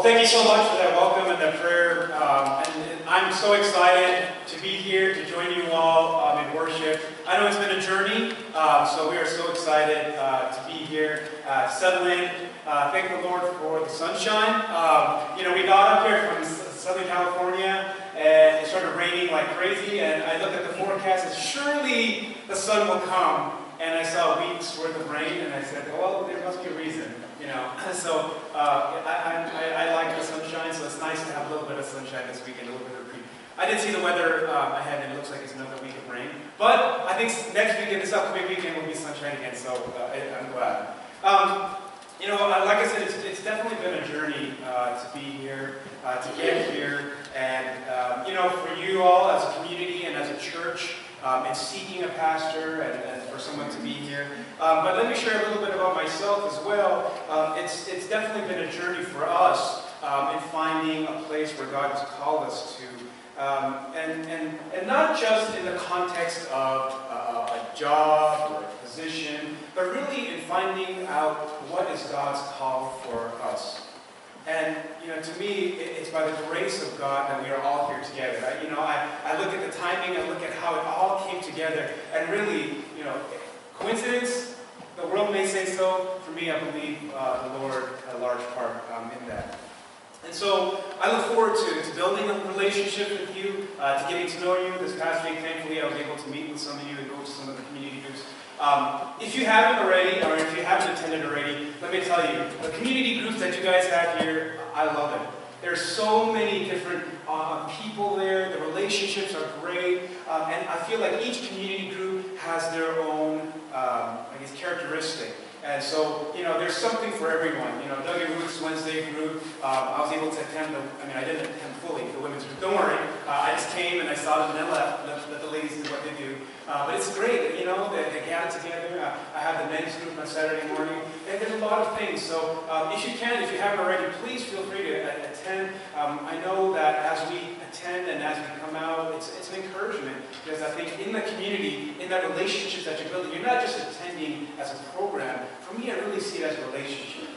thank you so much for that welcome and that prayer. And I'm so excited to be here to join you all in worship. I know it's been a journey, so we are so excited to be here, settle in. Thank the Lord for the sunshine. We got up here from Southern California, and it started raining like crazy. And I looked at the forecast, and surely the sun will come. And I saw weeks worth of rain, and I said, well, there must be a reason. So I like the sunshine, so it's nice to have a little bit of sunshine this weekend, a little bit of reprieve. I did see the weather ahead, and it looks like it's another week of rain. But I think next weekend, this upcoming weekend, will be sunshine again, so I'm glad. Like I said, it's definitely been a journey to be here, to get here, and for you all as a community and as a church, and seeking a pastor and for someone to be here. But let me share a little bit about myself as well. It's definitely been a journey for us in finding a place where God has called us to. And not just in the context of a job or a position, but really in finding out what is God's call for us. And, to me, it's by the grace of God that we are all here together. I look at the timing, I look at how it all came together, and really, coincidence? The world may say so. For me, I believe the Lord had a large part in that. And so, I look forward to building a relationship with you, to getting to know you. This past week, thankfully, I was able to meet with some of you and go to some of the community groups. If you haven't already, or if you haven't attended already, let me tell you, the community groups that you guys have here, I love it. There's so many different people there, the relationships are great, and I feel like each community group has their own, characteristic. And so, there's something for everyone. Doug and Ruth's Wednesday group, I was able to attend, I didn't attend fully the women's group. Don't worry, I just came and I saw them and then left, let the ladies do what they do. But it's great, they gather together. I have the men's group on Saturday morning. And there's a lot of things. So if you haven't already, please feel free to attend. I know that as we attend and as we come out, it's an encouragement. Because I think in the community, in that relationships that you're building, you're not just attending as a program. For me, I really see it as a relationship.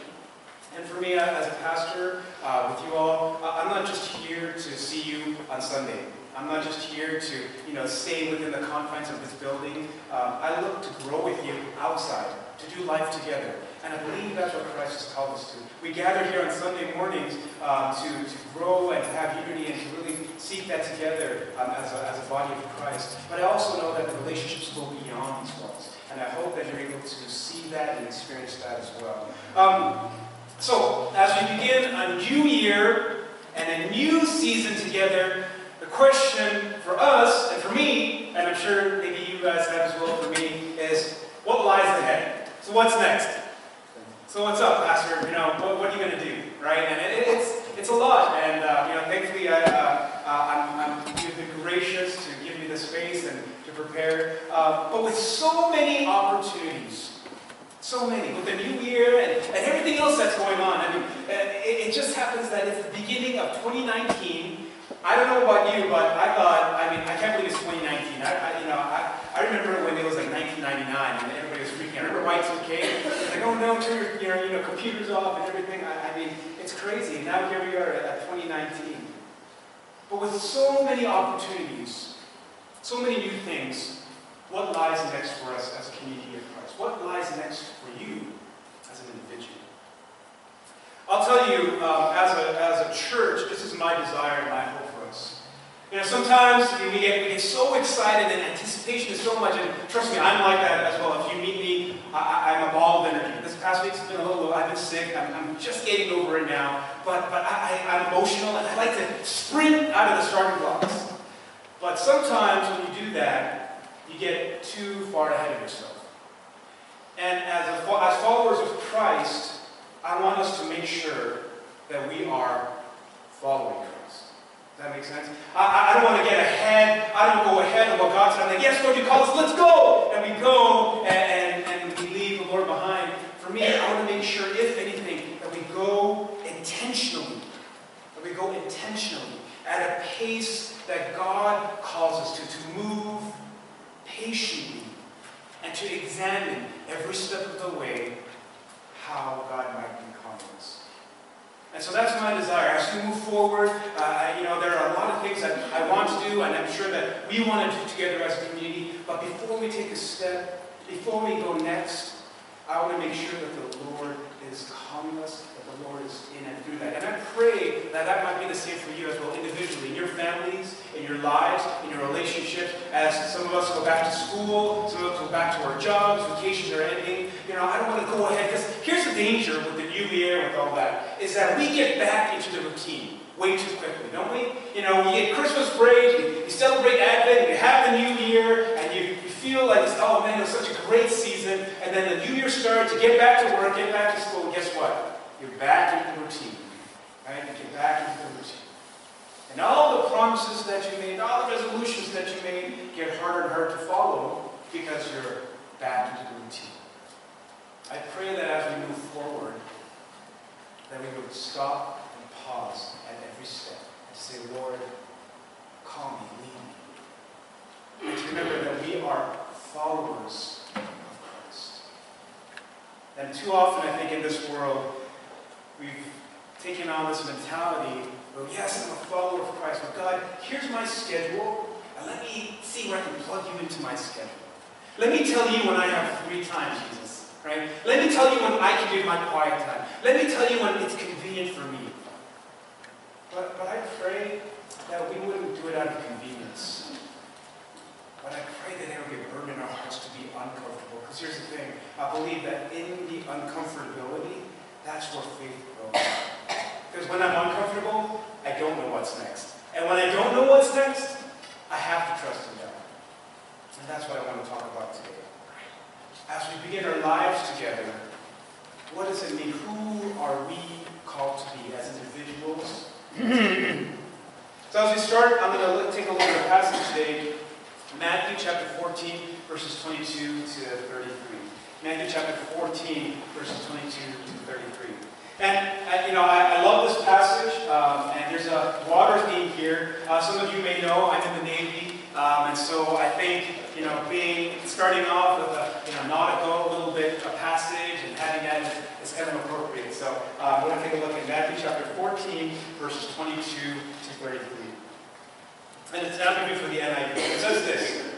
And for me, as a pastor, with you all, I'm not just here to see you on Sunday. I'm not just here to, stay within the confines of this building. I look to grow with you outside, to do life together. And I believe that's what Christ has called us to. We gather here on Sunday mornings to grow and to have unity and to really seek that together as a body of Christ. But I also know that the relationships go beyond these walls. And I hope that you're able to see that and experience that as well. So, as we begin a new year and a new season together, the question for us, and for me, and I'm sure maybe you guys have as well for me, is what lies ahead? So what's next? So what's up, Pastor? What are you going to do, right? And it's a lot, and thankfully you've been gracious to give me the space and to prepare. But with so many opportunities, so many, with the new year and everything else that's going on, it just happens that it's the beginning of 2019. I don't know about you, but I thought, I can't believe it's 2019. I remember when it was like 1999 and everybody was freaking out. I remember Y2K. It's like, oh no, turn your computers off and everything. It's crazy. And now here we are at 2019. But with so many opportunities, so many new things, what lies next for us as a community of Christ? What lies next for you as an individual? I'll tell you, as a church, this is my desire and my hope for us. Sometimes we get so excited and anticipation is so much, and trust me, I'm like that as well. If you meet me, I'm a ball of energy. This past week's been a little low. I've been sick. I'm just getting over it now. But I'm emotional, and I like to sprint out of the starting blocks. But sometimes when you do that, you get too far ahead of yourself. And as followers of Christ, I want us to make sure that we are following Christ. Does that make sense? I don't want to get ahead. I don't go ahead of what God said. I'm like, yes, Lord, you call us, let's go. And we go and we leave the Lord behind. For me, I want to make sure, if anything, that we go intentionally. That we go intentionally at a pace that God calls us to move patiently and to examine every step of the way how God might be calling us. And so that's my desire. as we move forward, there are a lot of things that I want to do, and I'm sure that we want to do together as a community. But before we take a step, before we go next, I want to make sure that the Lord is calming us, that the Lord is in and through that. And I pray that that might be the same for you as well, individually, in your families, in your lives, in your relationships. As some of us go back to school, some of us go back to our jobs, vacations are ending. I don't want to go ahead, because here's the danger with the new year, with all that, is that we get back into the routine way too quickly, don't we? We get Christmas break, you celebrate Advent, you have the new year, and you feel like, oh man, it was such a great season, and then the new year starts, you get back to work, get back to school, and guess what? You're back into the routine, right? You get back into the routine. And all the promises that you made, all the resolutions that you made get harder and harder to follow because you're back into the routine. I pray that as we move forward, that we would stop and pause at every step and say, Lord, call me, lead me. And to remember that we are followers of Christ. And too often, I think, in this world, we've taken on this mentality where, yes, I'm a follower of Christ, but God, here's my schedule, and let me see where I can plug you into my schedule. Let me tell you when I have free time, Jesus. Right? Let me tell you when I can do my quiet time. Let me tell you when it's convenient for me. But I pray that we wouldn't do it out of convenience. But I pray that there would be a burden in our hearts to be uncomfortable. Because here's the thing. I believe that in the uncomfortability, that's where faith grows. Because when I'm uncomfortable, I don't know what's next. And when I don't know what's next, I have to trust in God. And that's what I want to talk about today. As we begin our lives together, what does it mean? Who are we called to be as individuals? So as we start, I'm going to take a look at a passage today, Matthew chapter 14, verses 22 to 33. Matthew chapter 14, verses 22 to 33. And I love this passage, and there's a water theme here. Some of you may know I'm in the Navy, and so I think, starting off with a nautical, a little bit a passage, and having that is kind of appropriate. So we're going to take a look at Matthew chapter 14, verses 22 to 33. And it's now going to be for the NIV. It says this: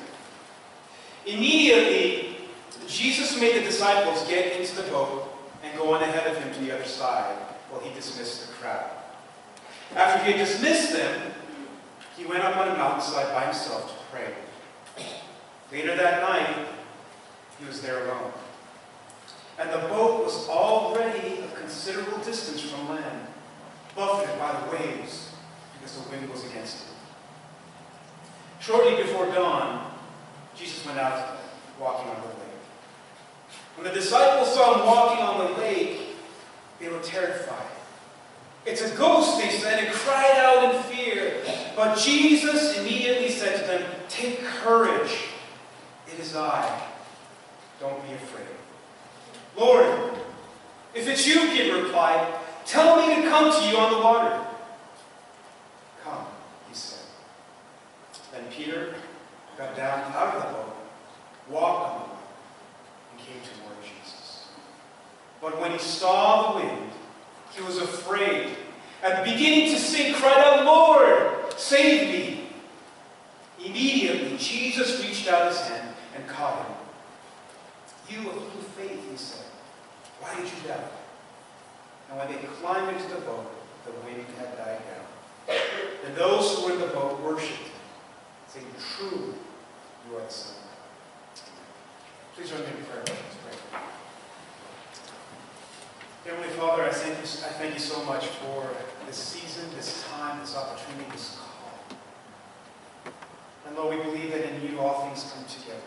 Immediately, Jesus made the disciples get into the boat and go on ahead of him to the other side while he dismissed the crowd. After he had dismissed them, he went up on a mountainside by himself to pray. Later that night, he was there alone. And the boat was already a considerable distance from land, buffeted by the waves because the wind was against it. Shortly before dawn, Jesus went out walking on the lake. When the disciples saw him walking on the lake, they were terrified. It's a ghost, they said, and cried out in fear. But Jesus immediately said to them, "Take courage. It is I. Don't be afraid." "Lord, if it's you," Peter replied, "tell me to come to you on the water." "Come," he said. Then Peter got down out of the boat, walked on the water, and came toward Jesus. But when he saw the wind, he was afraid, and beginning to sink, cried out, "Lord, save me!" Immediately, Jesus reached out his hand and caught him. "You of little faith," he said, "why did you doubt?" And when they climbed into the boat, the wind had died down. And those who were in the boat worshipped him, saying, "Truly, you are the Son of God." Please join me in prayer. Let's pray. Heavenly Father, I thank you so much for this season, this time, this opportunity, this call. And Lord, we believe that in you all things come together.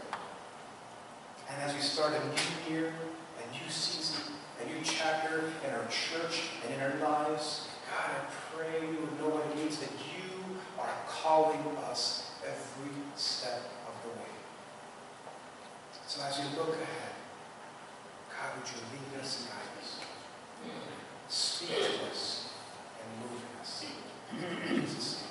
And as we start a new year, a new season, a new chapter in our church and in our lives, God, I pray we would know what it means that you are calling us every step of the way. So as we look ahead, God, would you lead us and guide us? Speak to us and move us. In Jesus'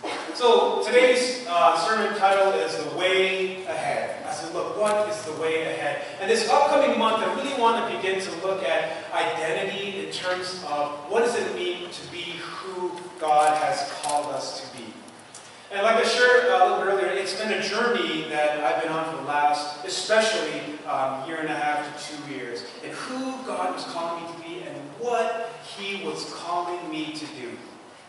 name. So today's sermon title is "The Way Ahead." I said, look, what is the way ahead? And this upcoming month, I really want to begin to look at identity in terms of what does it mean to be who God has called us to be. And like I shared a little bit earlier, it's been a journey that I've been on for the last, especially year and a half to 2 years, and who God was calling me to be and what He was calling me to do.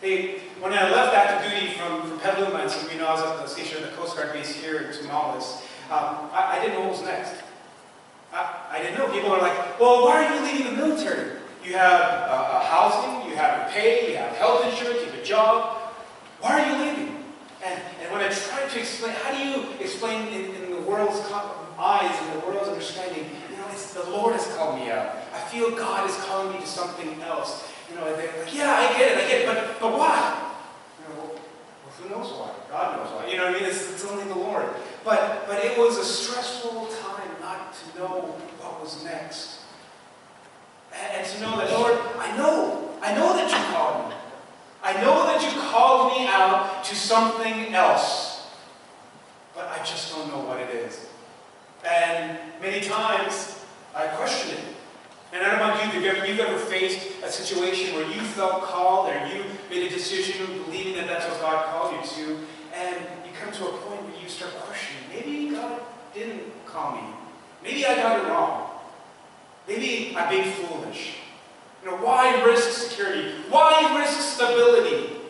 Hey, when I left active duty from Petaluma, and some of you know I was at the station of the Coast Guard base here in Tamales, I didn't know what was next. I didn't know. People are like, well, why are you leaving the military? You have housing, you have pay, you have health insurance, you have a job. Why are you leaving? And when I tried to explain, how do you explain in the world's eyes and the world's understanding, it's the Lord has called me out. I feel God is calling me to something else. They're like, yeah, I get it, but why? Well, who knows why? God knows why. You know what I mean? It's only the Lord. But it was a stressful time not to know what was next. And to know that, Lord, I know that you called me. I know that you called me out to something else, but I just don't know what it is. And many times, I question it. And I don't know about you, if you've ever faced a situation where you felt called, or you made a decision believing that that's what God called you to, and you come to a point where you start questioning, maybe God didn't call me. Maybe I got it wrong. Maybe I'm being foolish. Why risk security? Why risk stability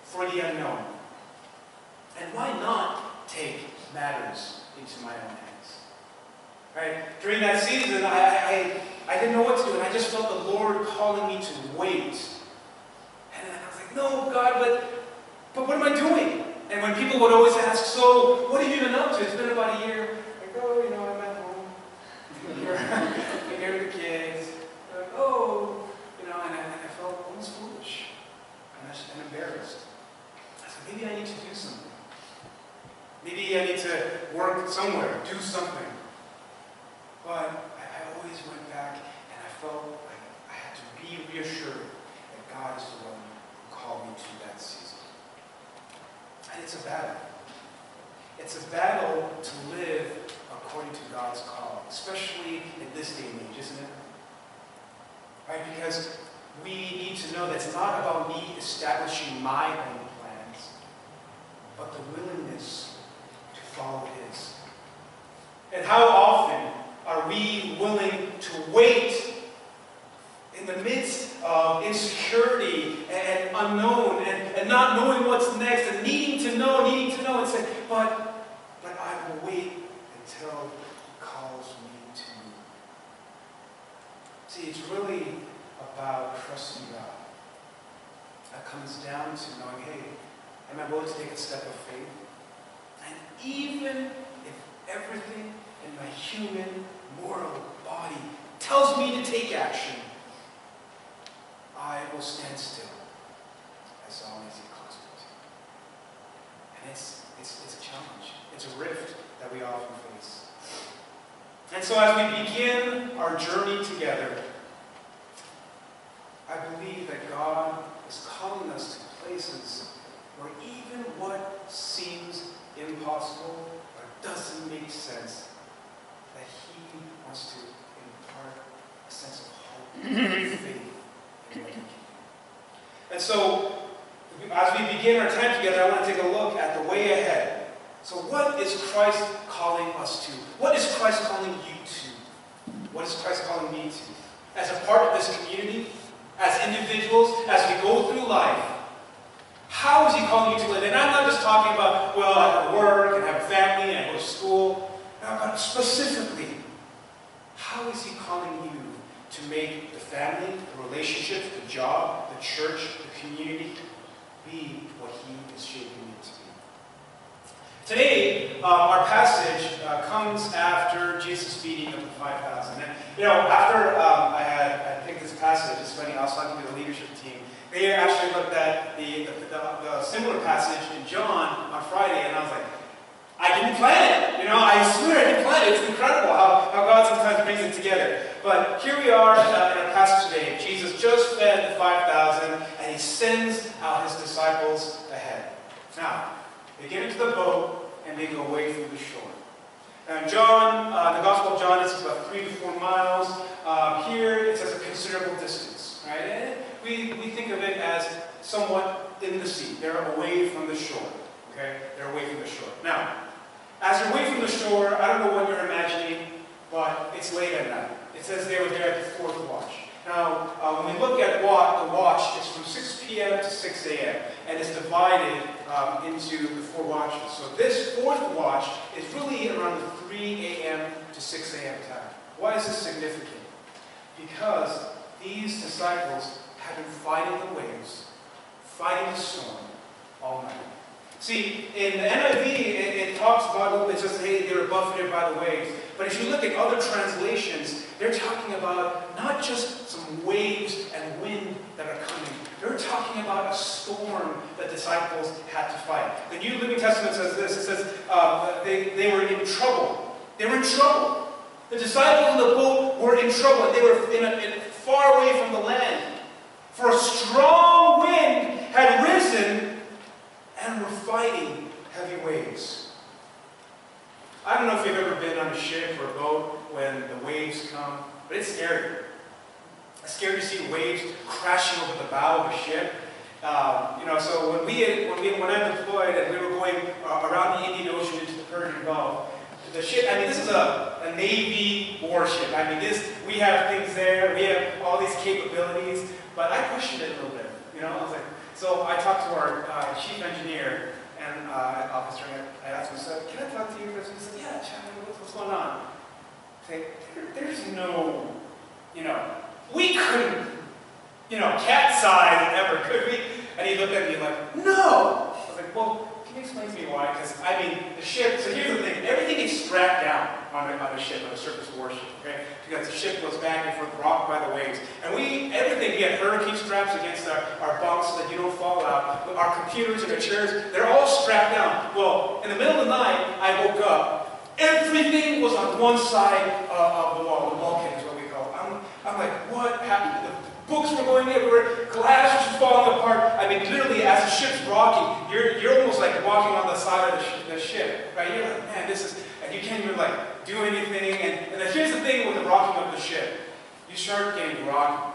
for the unknown? And why not take matters into my own hands? Right? During that season, I didn't know what to do, and I just felt the Lord calling me to wait. And I was like, no, God, but what am I doing? And when people would always ask, so what have you been up to? It's been about a year. I go, I'm at home. I'm here with the kids. They're like, oh. And I felt almost foolish and embarrassed. I said, maybe I need to do something. Maybe I need to work somewhere, do something. But I always went back, and I felt like I had to be reassured that God is the one who called me to that season. And it's a battle. It's a battle to live according to God's call, especially in this day and age, isn't it? Right? Because we need to know that it's not about me establishing my own plans, but the willingness to follow His. And how often are we willing to wait in the midst of insecurity and unknown and not knowing what's next and needing to know and say, but I will wait until He calls me to move. See, it's really about trusting God. That comes down to knowing, hey, am I willing to take a step of faith? And even if everything in my human, moral body tells me to take action, I will stand still as long as He calls me to. And it's a challenge. It's a rift that we often face. And so as we begin our journey together, I believe that God is calling us to places where even what seems impossible or doesn't make sense, that He wants to impart a sense of hope and faith in what He can do. And so, as we begin our time together, I want to take a look at the way ahead. So what is Christ calling us to? What is Christ calling you to? What is Christ calling me to? As a part of this community, as individuals, as we go through life, how is He calling you to live? And I'm not just talking about, well, I have work, and I have a family, and I go to school. No, but specifically, how is He calling you to make the family, the relationships, the job, the church, the community, be what He is shaping it to be? Today, our passage comes after Jesus' feeding of the 5,000. And, after I picked this passage, it's funny, I was talking to the leadership team. They actually looked at the similar passage in John on Friday, and I was like, I didn't plan it. I swear I didn't plan it. It's incredible how God sometimes brings it together. But here we are in our passage today. Jesus just fed the 5,000, and He sends out His disciples ahead. Now, they get into the boat, and they go away from the shore. And John, the Gospel of John, it says about 3 to 4 miles. Here it says a considerable distance, right? And we think of it as somewhat in the sea. They're away from the shore, okay? They're away from the shore. Now, as you're away from the shore, I don't know what you're imagining, but it's late at night. It says they were there at the 4th watch. Now, when we look at the watch, it's from 6 p.m. to 6 a.m. and it's divided into the 4 watches. So this 4th watch is really around the 3 a.m. to 6 a.m. time. Why is this significant? Because these disciples have been fighting the waves, fighting the storm all night. See, in the NIV, it talks about, it says, hey, they were buffeted by the waves. But if you look at other translations, they're talking about not just some waves and wind that are coming. They're talking about a storm that disciples had to fight. The New Living Testament says this. It says they were in trouble. They were in trouble. The disciples in the boat were in trouble. They were far away from the land. For a strong wind had risen and were fighting heavy waves. I don't know if you've ever been on a ship or a boat when the waves come, but it's scary. It's scary to see waves crashing over the bow of a ship. So when I deployed and we were going around the Indian Ocean into the Persian Gulf, the ship, this is a Navy warship. We have things there, we have all these capabilities, but I questioned it a little bit. I was like, so I talked to our chief engineer and officer, and I asked him, so, can I talk to you? He said, yeah, Chad, what's going on? I said, there's no, we couldn't, capsize ever, could we? And he looked at me like, no! I was like, well, can you explain to me why? Because, the ship, so here's the thing, everything is strapped down on a ship, on a surface warship, okay? Because the ship goes back and forth, rocked by the waves. And we had hurricane straps against our bunks so that you don't fall out. Our computers and our chairs, they're all strapped down. Well, in the middle of the night, I woke up. Everything was on one side of the wall. The bulkhead is what we call it. I'm like, what happened? The books were going everywhere. Glass was falling apart. Literally, as the ship's rocking, you're almost like walking on the side of the ship, right? You're like, man, this is, and you can't even do anything. And then here's the thing with the rocking of the ship. You start getting groggy.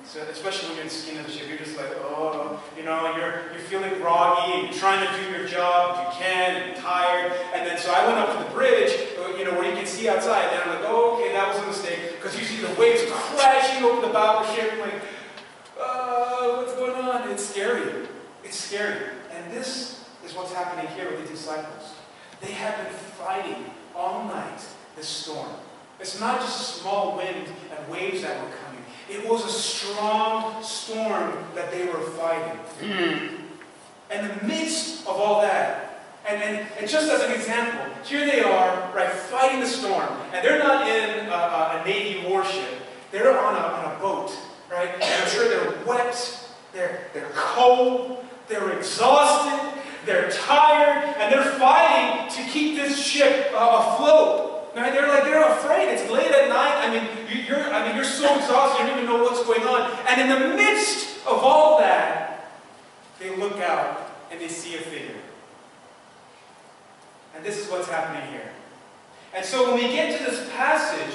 So especially when you're in the skin of the ship, you're just like, oh, you're feeling groggy, and you're trying to do your job, you can, and you're tired. And then so I went up to the bridge, where you can see outside, and I'm like, oh, okay, that was a mistake, because you see the waves crashing over the bow of the ship, like, what's going on? It's scary. It's scary. And this is what's happening here with the disciples. They have been fighting all night this storm. It's not just a small wind and waves that were coming. It was a strong storm that they were fighting. In the midst of all that, and just as an example, here they are, right, fighting the storm. And they're not in a Navy warship. They're on a boat, right? And I'm sure they're wet, they're cold, they're exhausted, they're tired, and they're fighting to keep this ship afloat. Right? They're afraid. It's late at night. You're so exhausted, you don't even know what's going on. And in the midst of all that, they look out and they see a figure. And this is what's happening here. And so when we get to this passage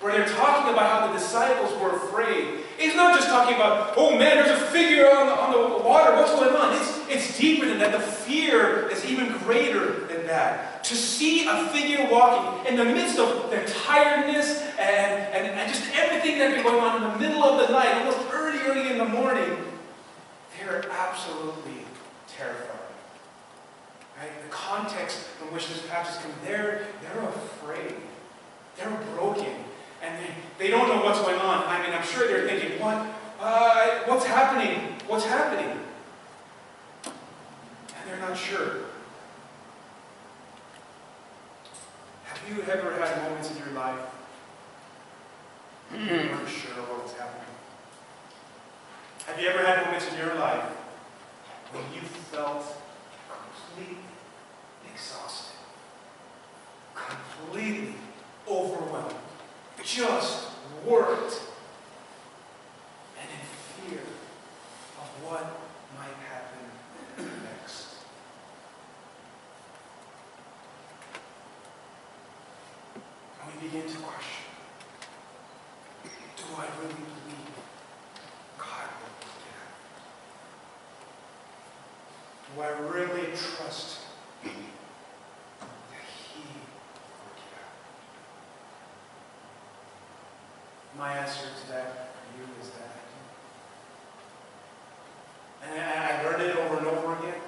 where they're talking about how the disciples were afraid, it's not just talking about, oh man, there's a figure on the water, what's going on? It's deeper than that. The fear is even greater than that. To see a figure walking in the midst of their tiredness and just everything that's been going on in the middle of the night, almost early in the morning, they're absolutely terrified. Right? The context in which this passage comes, they're afraid. They're broken. And they don't know what's going on. I'm sure they're thinking, what's happening? What's happening? And they're not sure. Have you ever had moments in your life when you weren't sure what was happening? Have you ever had moments in your life when you felt completely exhausted, completely overwhelmed, just worked, and in fear of what might happen next? Do I really trust that He will work it out? My answer to that for you is that I do. And I learned it over and over again.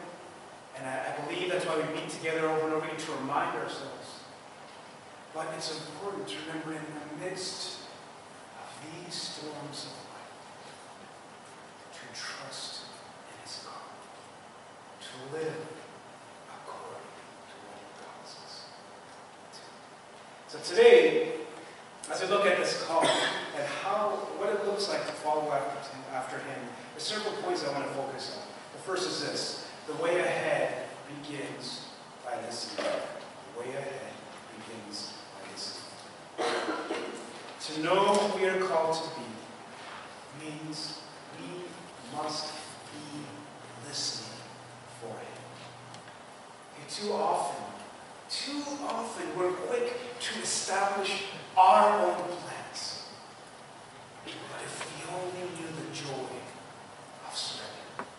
And I believe that's why we meet together over and over again, to remind ourselves. But it's important to remember in the midst of these storms of life, to trust in His God, to live according to what He calls us to. So today, as we look at this call and what it looks like to follow after Him, there's several points I want to focus on. The first is this: the way ahead begins by listening. The way ahead begins by listening. To know who we are called to be means we must be listening for Him. And too often we're quick to establish our own plans. But if we only knew the joy of surrender.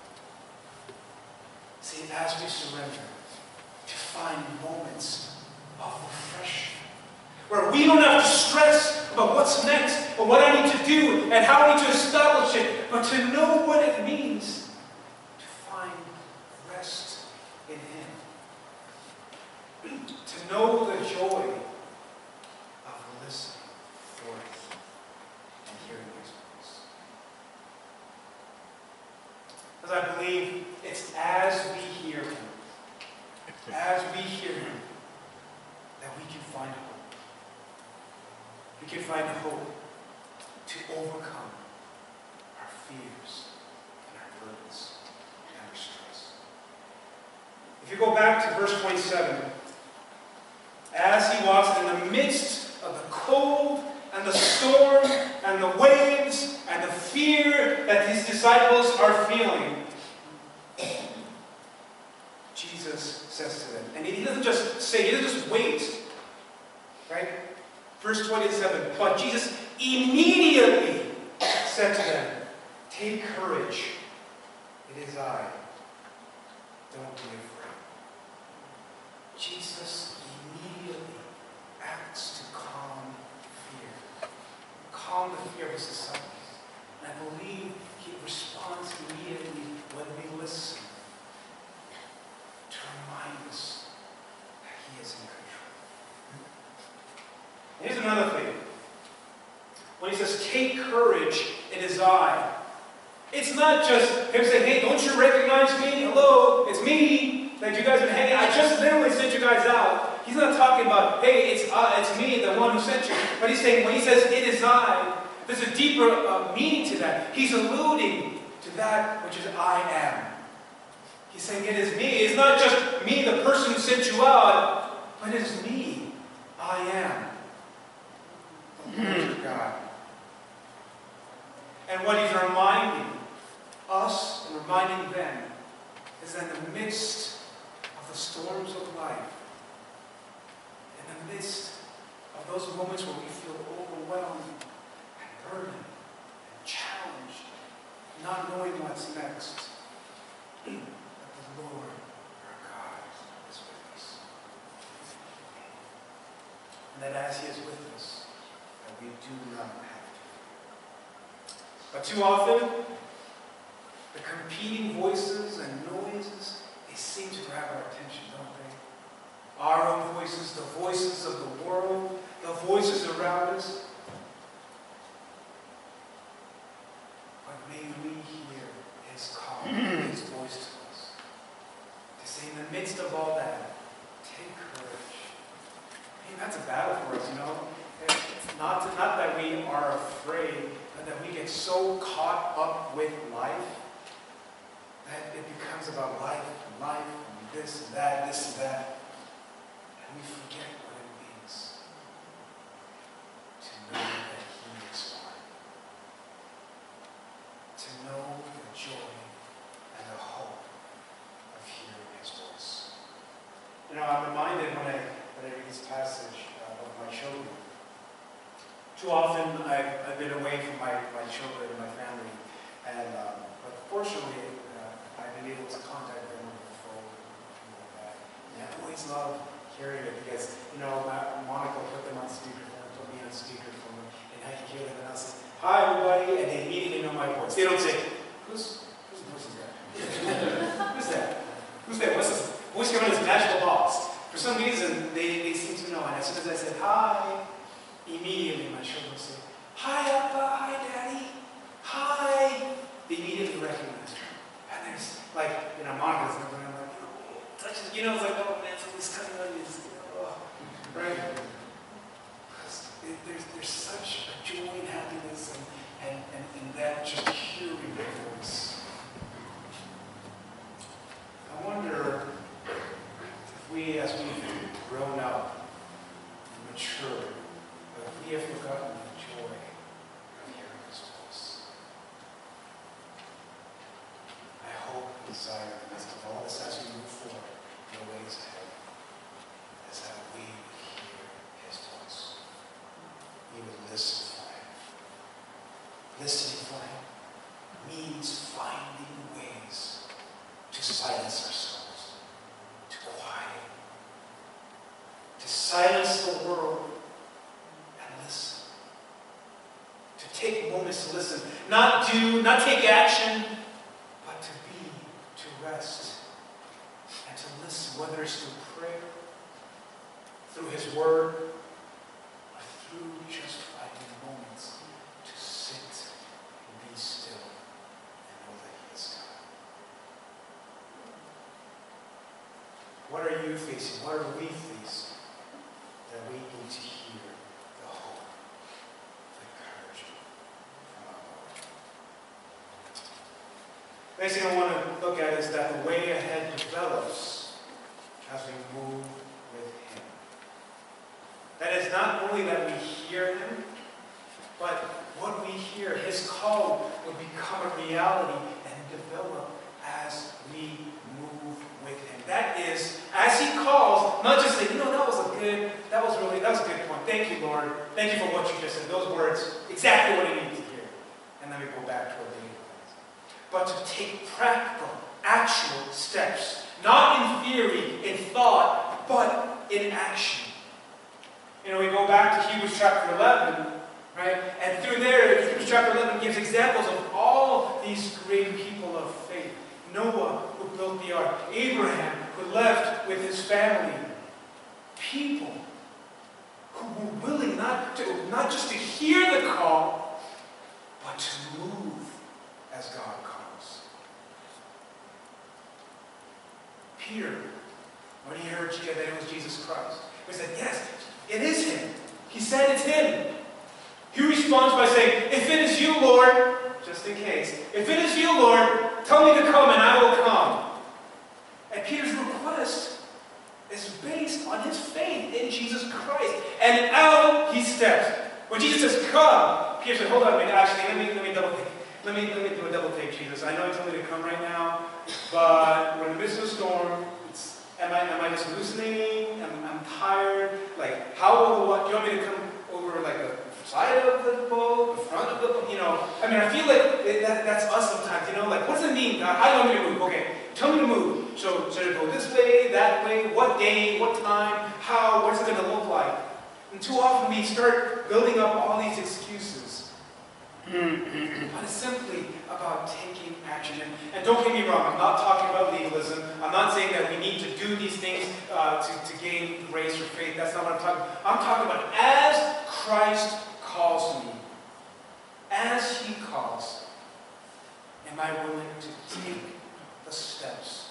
See, as we surrender, to find moments of refreshment, where we don't have to stress about what's next, or what I need to do, and how I need to establish it, but to know what it means to find rest in Him. To know the joy of listening for Him and hearing His voice. Because I believe it's as we hear Him, that we can find hope. We can find hope to overcome our fears and our burdens and our stress. If you go back to verse 27, as He walks in the midst of the cold and the storm and the waves and the fear that His disciples are feeling, Jesus says to them, and He doesn't just say, He doesn't just wait, right? Verse 27, but Jesus immediately said to them, take courage, it is I, don't be afraid. Jesus immediately acts to calm the fear of His disciples. And I believe He responds immediately when we listen, to remind us that He is in control. Here's another thing. When He says, take courage, it is I. It's not just Him saying, hey, don't you recognize me? Hello, it's me that you guys have been hanging. I just literally sent you guys out. He's not talking about, hey, it's me, the one who sent you. But He's saying, when He says, it is I, there's a deeper meaning to that. He's alluding to that which is I am. He's saying, it is me. It's not just me, the person who sent you out, but it is me. I am. The Lord God. And what He's reminding us and reminding them is that in the midst of the storms of life, in the midst of those moments where we feel overwhelmed and burdened and challenged, not knowing what's next, that the Lord our God is with us. And that as He is with us, that we do not have to. But too often, the competing voices and noises, they seem to grab our attention, don't they? Our own voices, the voices of the world, the voices around us. But may we hear His call, His voice to us. To say in the midst of all that, take courage. I mean, that's a battle for us, you know. Not that we are afraid, but that we get so caught up with life that it becomes about life and this and that, and we forget what it means to know that He is one. To know the joy and the hope of hearing His voice. You know, I'm reminded when I read this passage of my children. Too often I've been away from my children and my family, and but fortunately I've been able to contact them over the Hi, everybody, and they immediately know my voice. They don't say, whose voice is that? Who's that? Who's that? What's this voice coming in this magical box? For some reason, they seem to know. And as soon as I said, hi, immediately my children say, hi, Appa, hi, Daddy, hi. They immediately recognize me. And there's, like, Monica's going, I'm like, oh, touches, it's like, oh, man, something's coming on you. Right? Because there's such a joy and happiness and that just hearing your voice. I wonder if we, as we've grown up and matured, if we have forgotten the joy of hearing His voice. I hope and desire in the midst of all this as we move forward in the ways ahead is that we would hear His voice. We would listen for Him. Listening for Him means finding ways to silence our souls, to quiet, to silence the world and listen. To take moments to listen. Not take action, but to be, to rest, and to listen, whether it's through prayer, through His Word, or through just finding moments to sit and be still and know that He is God. What are you facing? What are we facing that we need to hear the hope, the courage from our Lord? The next thing I want to look at is that the way ahead develops as we move with Him. That is not only that we hear Him, but what we hear, His call will become a reality and develop as we move with Him. That is, as He calls, not just say, that was a good point. Thank you, Lord. Thank you for what you just said. Those words, exactly what I need to hear. And then we go back to our daily lives. But to take practical, actual steps, not in theory, in thought, but in action. We go back to Hebrews chapter 11, right? And through there, Hebrews chapter 11 gives examples of all these great people of faith. Noah, who built the ark. Abraham, who left with his family. People who were willing not just to hear the call, but to move as God calls. Peter, when he heard that it was Jesus Christ, he said, yes, it is Him. He said it's Him. He responds by saying, if it is you, Lord, just in case, if it is you, Lord, tell me to come and I will come. And Peter's request is based on his faith in Jesus Christ. And out he steps. When Jesus says, come, Peter said, hold on, actually, let me double think. Let me do a double take, Jesus. I know you told me to come right now, but we're in the midst of a storm. Am I just hallucinating? I'm tired. Like, how will do you want me to come over like the side of the boat, the front of the boat? I feel like that's us sometimes. Like, what does it mean? How do you want me to move? Okay, tell me to move. So should it go this way, that way? What day? What time? How? What's it going to look like? And too often we start building up all these excuses. But it's simply about taking action. And don't get me wrong, I'm not talking about legalism. I'm not saying that we need to do these things to gain grace or faith. That's not what I'm talking about. I'm talking about as Christ calls me, as He calls, am I willing to take the steps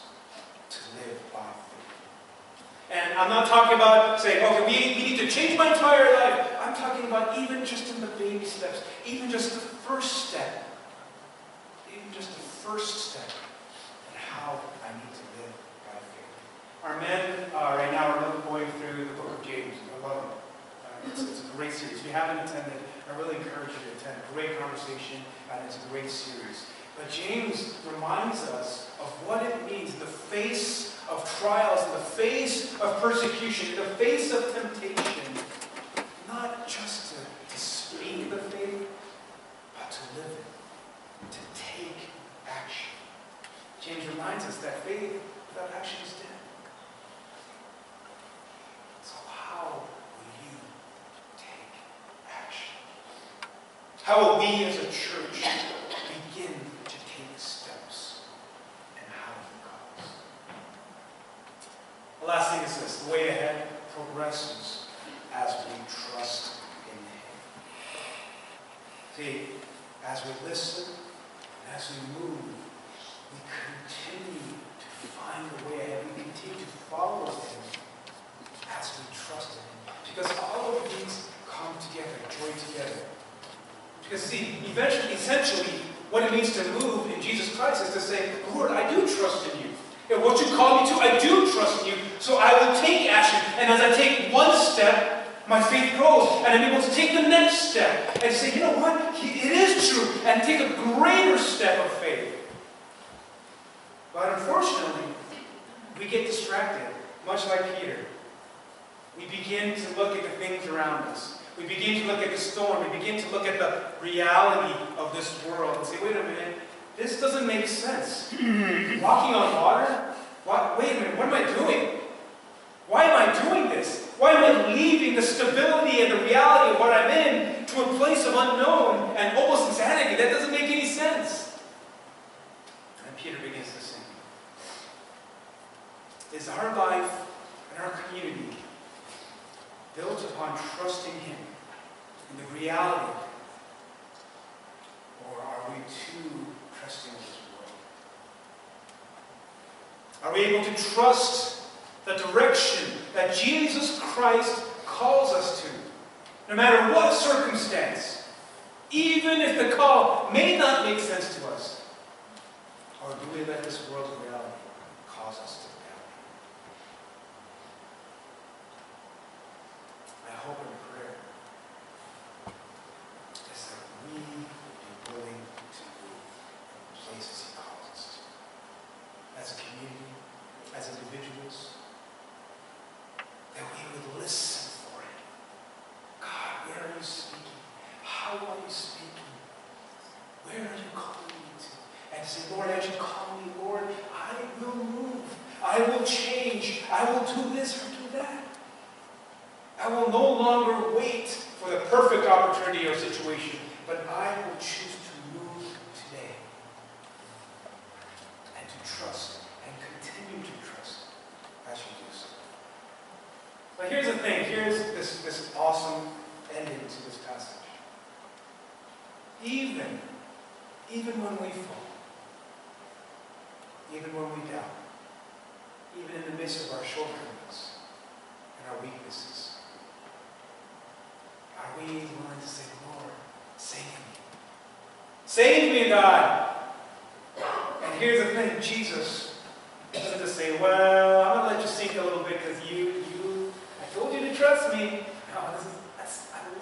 to live by faith? And I'm not talking about saying, okay, we need to change my entire life. I'm talking about even just in the baby steps, even just the first step. Even just the first step in how I need to live by faith. Our men right now are going through the book of James. I love it. It's a great series. If you haven't attended, I really encourage you to attend. Great conversation, and it's a great series. But James reminds us of what it means in the face of trials, in the face of persecution, in the face of temptation, not just to speak the faith, but to live it, to take action. James reminds us that faith without action is dead. So how will you take action? How will we as a church begin to take steps in how he calls? The last thing is this: the way ahead progresses as we trust in him. See, as we listen, as we move, we continue to find the way ahead. We continue to follow him as we trust in him. Because all of these come together, join together. Because see, essentially, what it means to move in Jesus Christ is to say, Lord, I do trust in you. And what you call me to, I do trust in you. So I will take action. And as I take one step, my faith grows. And I'm able to take the next step and say, you know what? It is true. And take a greater step of faith. But unfortunately, we get distracted, much like Peter. We begin to look at the things around us. We begin to look at the storm. We begin to look at the reality of this world and say, wait a minute, this doesn't make sense. Walking on water? Wait a minute, what am I doing? Why am I doing this? Why am I leaving the stability and the reality of what I'm in to a place of unknown and almost insanity? That doesn't make any sense. And Peter begins to sing. Is our life and our community built upon trusting him in the reality, or are we too trusting in this world? Are we able to trust the direction that Jesus Christ calls us to, no matter what circumstance, even if the call may not make sense to us? Or do we let this world's reality cause us to doubt? I hope and prayer is that we will be willing to move in the places he calls us to. As a community, as individuals, that we would listen for him. God, where are you speaking? How are you speaking? Where are you calling me to? And to say, Lord, as you call me, Lord, I will move. I will change. I will do this or do that. I will no longer wait for the perfect opportunity or situation, but I will choose to move today and to trust and continue to trust as you do so. But here's the thing. Here's this awesome ending to this passage. Even when we fall, even when we doubt, even in the midst of our shortcomings and our weaknesses, are we willing to say, Lord, save me? Save me, God! And here's the thing, Jesus doesn't just say, well, I'm going to let you sink a little bit because I told you to trust me. No, I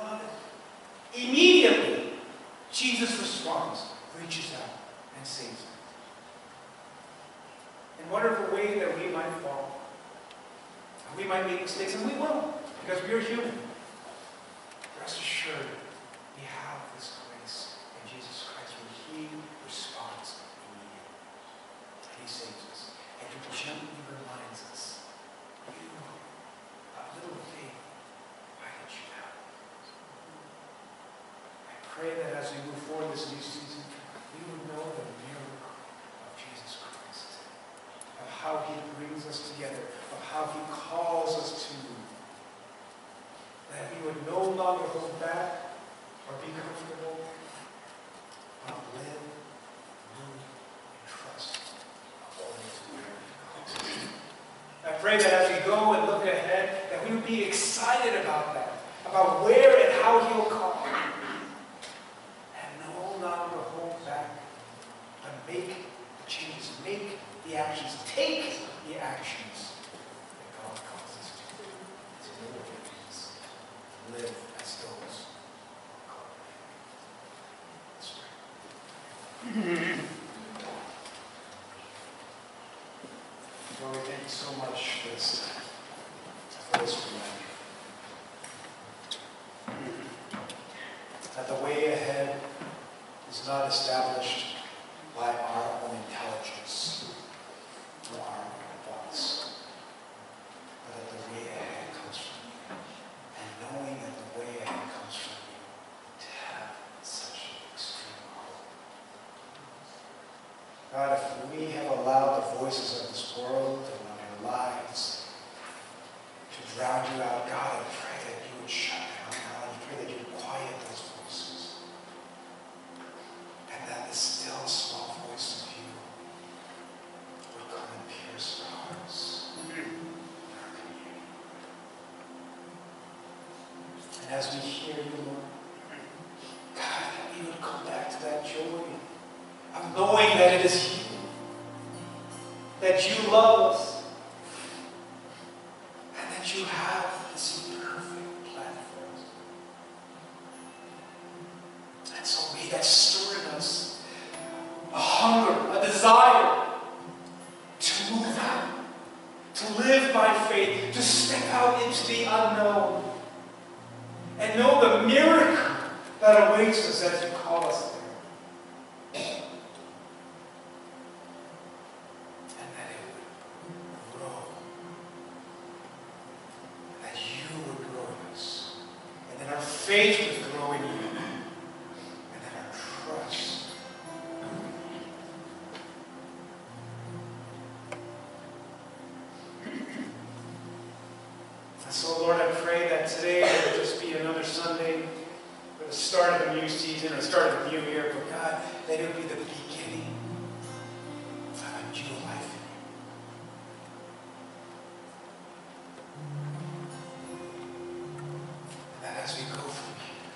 love it. Immediately, Jesus responds, reaches out, and saves him. In whatever way that we might fall, we might make mistakes, and we will, because we are human. Rest assured, we have this grace in Jesus Christ when he responds immediately. And he saves us. And he gently reminds us, you, a little faith, why did you doubt? I pray that as we move forward this new season, we would know the miracle of Jesus Christ, of how he brings us together, of how he calls us to move. That we would no longer hold back or be comfortable, but live, move, and trust according to where he calls us. I pray that as we go and look ahead, that we would be excited about that, about where and how he'll call, and no longer hold back, but make the changes, make the actions, take the actions that God calls us to live obedience, live as those called. Let's pray. Lord, thank you so much for this reminder. That the way ahead is not established by our own intelligence or our own thoughts, but that the way ahead comes from you. And knowing that the way ahead comes from you, to have such God, if we have allowed the voices of this world and our lives to drown you out, God, I pray that you would shut them out. I pray that you would quiet those voices. And that the still small voice of you would come and pierce our hearts and our community. And as we hear you, Lord, God, that we would come back to that joy of knowing that it is you, that you love us, and that you have this perfect plan for us. And so may that stir in us a hunger, a desire to move out, to live by faith, to step out into the unknown, and know the miracle that awaits us as you call us there. And that it would grow. That you would grow in us. And that our faith would grow in you. And that our trust would grow in you. And so, Lord, I pray that today will just be another Sunday for the start of a new season or the start of a new year. But God, that it would be the beginning of a new life in you. And that as we go from here,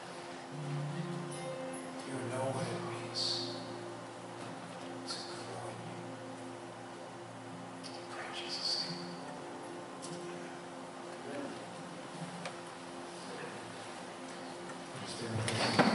you will know what it means to grow in you. We pray in Jesus' name. Amen.